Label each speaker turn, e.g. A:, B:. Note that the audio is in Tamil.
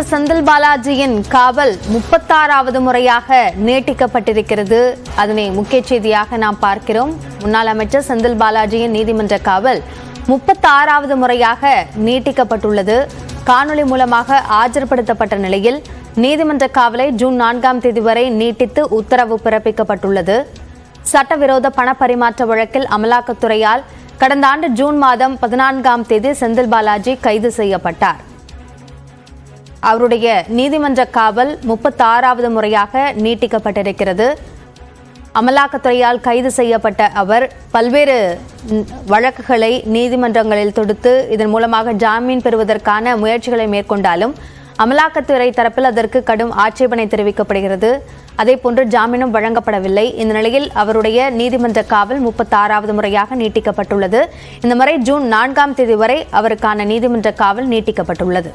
A: அமைச்சர் செந்தில் பாலாஜியின் காவல் 36வது முறையாக நீட்டிக்கப்பட்டிருக்கிறது. அதனை முக்கிய செய்தியாக நாம் பார்க்கிறோம். முன்னாள் அமைச்சர் செந்தில் பாலாஜியின் நீதிமன்ற காவல் 36வது முறையாக நீட்டிக்கப்பட்டுள்ளது. காணொலி மூலமாக ஆஜர்படுத்தப்பட்ட நிலையில் நீதிமன்ற காவலை ஜூன் 4ஆம் தேதி வரை நீட்டித்து உத்தரவு பிறப்பிக்கப்பட்டுள்ளது. சட்டவிரோத பண பரிமாற்ற வழக்கில் அமலாக்கத்துறையால் கடந்த ஆண்டு ஜூன் மாதம் 14ஆம் தேதி செந்தில் பாலாஜி கைது செய்யப்பட்டார். அவருடைய நீதிமன்ற காவல் 36வது முறையாக நீட்டிக்கப்பட்டிருக்கிறது. அமலாக்கத்துறையால் கைது செய்யப்பட்ட அவர் பல்வேறு வழக்குகளை நீதிமன்றங்களில் தொடுத்து இதன் மூலமாக ஜாமீன் பெறுவதற்கான முயற்சிகளை மேற்கொண்டாலும் அமலாக்கத்துறை தரப்பில் அதற்கு கடும் ஆட்சேபனை தெரிவிக்கப்படுகிறது. அதேபோன்று ஜாமீனும் வழங்கப்படவில்லை. இந்த நிலையில் அவருடைய நீதிமன்ற காவல் 36வது முறையாக நீட்டிக்கப்பட்டுள்ளது. இந்த முறை ஜூன் 4ஆம் தேதி வரை அவருக்கான நீதிமன்ற காவல் நீட்டிக்கப்பட்டுள்ளது.